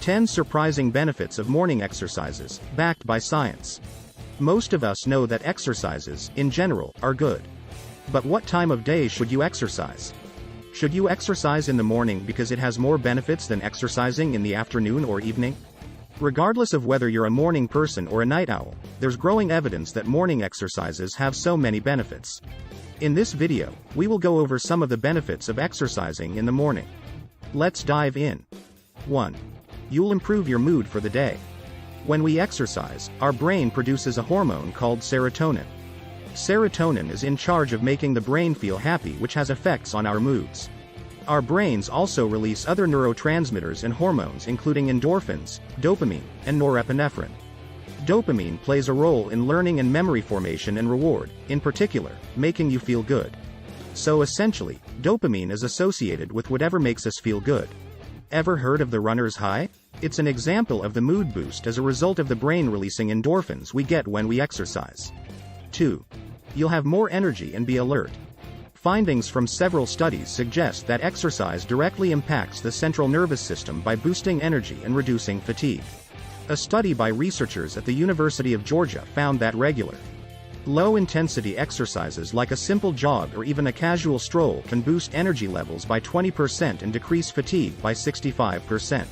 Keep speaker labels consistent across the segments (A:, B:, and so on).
A: 10 surprising benefits of morning exercises, backed by science. Most of us know that exercises, in general, are good. But what time of day should you exercise? Should you exercise in the morning because it has more benefits than exercising in the afternoon or evening? Regardless of whether you're a morning person or a night owl, there's growing evidence that morning exercises have so many benefits. In this video, we will go over some of the benefits of exercising in the morning. Let's dive in. 1. You'll improve your mood for the day. When we exercise, our brain produces a hormone called serotonin. Serotonin is in charge of making the brain feel happy, which has effects on our moods. Our brains also release other neurotransmitters and hormones including endorphins, dopamine, and norepinephrine. Dopamine plays a role in learning and memory formation and reward, in particular, making you feel good. So essentially, dopamine is associated with whatever makes us feel good. Ever heard of the runner's high? It's an example of the mood boost as a result of the brain releasing endorphins we get when we exercise. 2. You'll have more energy and be alert. Findings from several studies suggest that exercise directly impacts the central nervous system by boosting energy and reducing fatigue. A study by researchers at the University of Georgia found that regular, low-intensity exercises like a simple jog or even a casual stroll can boost energy levels by 20% and decrease fatigue by 65%.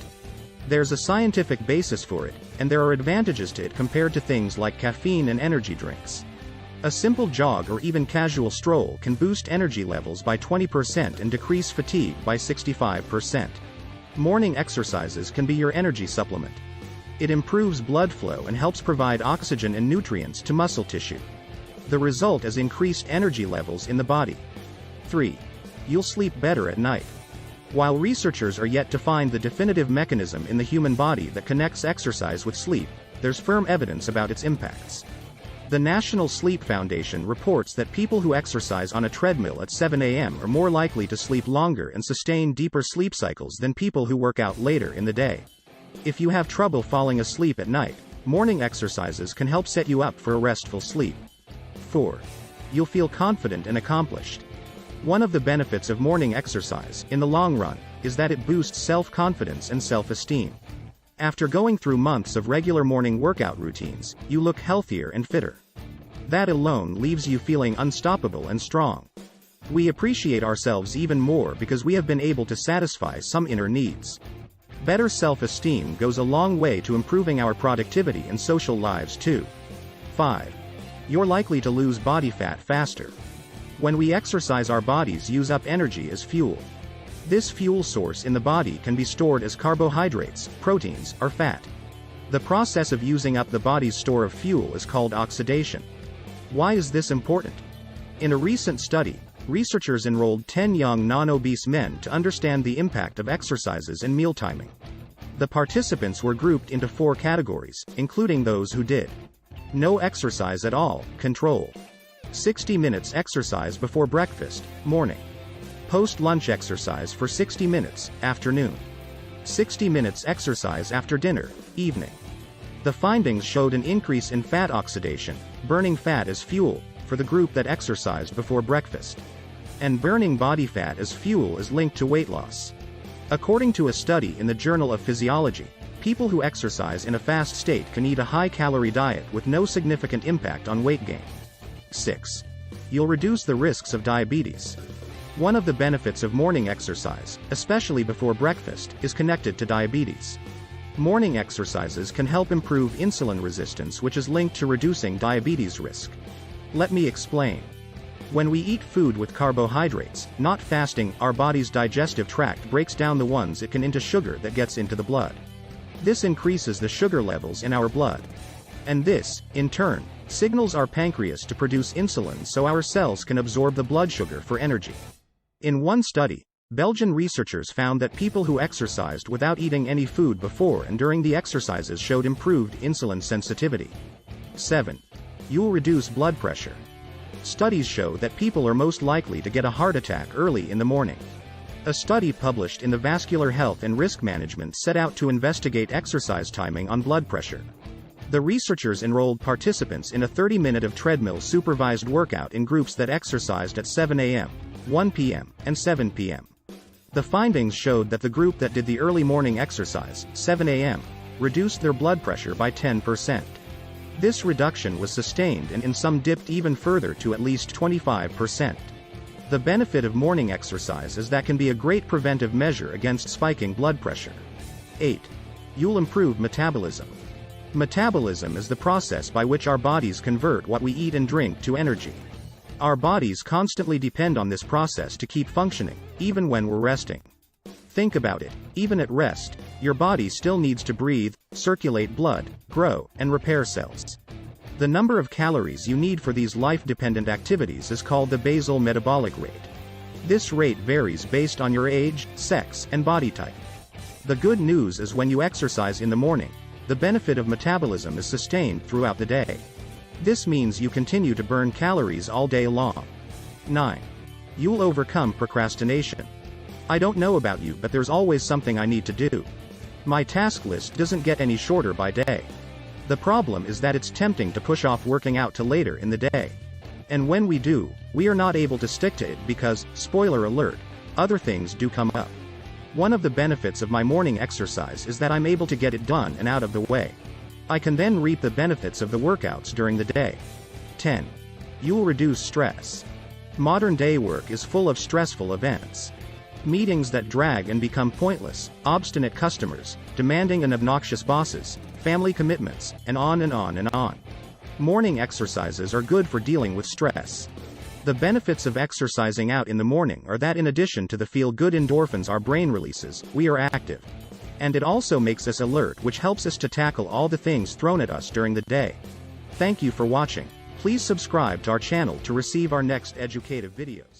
A: There's a scientific basis for it, and there are advantages to it compared to things like caffeine and energy drinks. A simple jog or even casual stroll can boost energy levels by 20% and decrease fatigue by 65%. Morning exercises can be your energy supplement. It improves blood flow and helps provide oxygen and nutrients to muscle tissue. The result is increased energy levels in the body. 3. You'll sleep better at night. While researchers are yet to find the definitive mechanism in the human body that connects exercise with sleep, there's firm evidence about its impacts. The National Sleep Foundation reports that people who exercise on a treadmill at 7 a.m. are more likely to sleep longer and sustain deeper sleep cycles than people who work out later in the day. If you have trouble falling asleep at night, morning exercises can help set you up for a restful sleep. 4. You'll feel confident and accomplished. One of the benefits of morning exercise, in the long run, is that it boosts self-confidence and self-esteem. After going through months of regular morning workout routines, you look healthier and fitter. That alone leaves you feeling unstoppable and strong. We appreciate ourselves even more because we have been able to satisfy some inner needs. Better self-esteem goes a long way to improving our productivity and social lives too. 5. You're likely to lose body fat faster. When we exercise, our bodies use up energy as fuel. This fuel source in the body can be stored as carbohydrates, proteins, or fat. The process of using up the body's store of fuel is called oxidation. Why is this important? In a recent study, researchers enrolled 10 young non-obese men to understand the impact of exercises and meal timing. The participants were grouped into 4 categories, including those who did no exercise at all, control; 60 minutes exercise before breakfast, morning; post-lunch exercise for 60 minutes, afternoon; 60 minutes exercise after dinner, evening. The findings showed an increase in fat oxidation, burning fat as fuel, for the group that exercised before breakfast. And burning body fat as fuel is linked to weight loss. According to a study in the Journal of Physiology, people who exercise in a fast state can eat a high-calorie diet with no significant impact on weight gain. 6. You'll reduce the risks of diabetes. One of the benefits of morning exercise, especially before breakfast, is connected to diabetes. Morning exercises can help improve insulin resistance, which is linked to reducing diabetes risk. Let me explain. When we eat food with carbohydrates, not fasting, our body's digestive tract breaks down the ones it can into sugar that gets into the blood. This increases the sugar levels in our blood. And this, in turn, signals our pancreas to produce insulin so our cells can absorb the blood sugar for energy. In one study, Belgian researchers found that people who exercised without eating any food before and during the exercises showed improved insulin sensitivity. 7. You'll reduce blood pressure. Studies show that people are most likely to get a heart attack early in the morning. A study published in the Vascular Health and Risk Management set out to investigate exercise timing on blood pressure. The researchers enrolled participants in a 30-minute of treadmill supervised workout in groups that exercised at 7 a.m., 1 p.m., and 7 p.m. The findings showed that the group that did the early morning exercise, 7 a.m., reduced their blood pressure by 10%. This reduction was sustained and in some dipped even further to at least 25%. The benefit of morning exercise is that can be a great preventive measure against spiking blood pressure. 8. You'll improve metabolism. Metabolism is the process by which our bodies convert what we eat and drink to energy. Our bodies constantly depend on this process to keep functioning, even when we're resting. Think about it, even at rest, your body still needs to breathe, circulate blood, grow, and repair cells. The number of calories you need for these life-dependent activities is called the basal metabolic rate. This rate varies based on your age, sex, and body type. The good news is when you exercise in the morning, the benefit of metabolism is sustained throughout the day. This means you continue to burn calories all day long. 9. You'll overcome procrastination. I don't know about you, but there's always something I need to do. My task list doesn't get any shorter by day. The problem is that it's tempting to push off working out to later in the day. And when we do, we are not able to stick to it because, spoiler alert, other things do come up. One of the benefits of my morning exercise is that I'm able to get it done and out of the way. I can then reap the benefits of the workouts during the day. 10. You'll reduce stress. Modern day work is full of stressful events. Meetings that drag and become pointless, obstinate customers, demanding and obnoxious bosses, family commitments, and on and on and on. Morning exercises are good for dealing with stress. The benefits of exercising out in the morning are that in addition to the feel-good endorphins our brain releases, we are active. And it also makes us alert, which helps us to tackle all the things thrown at us during the day. Thank you for watching. Please subscribe to our channel to receive our next educative videos.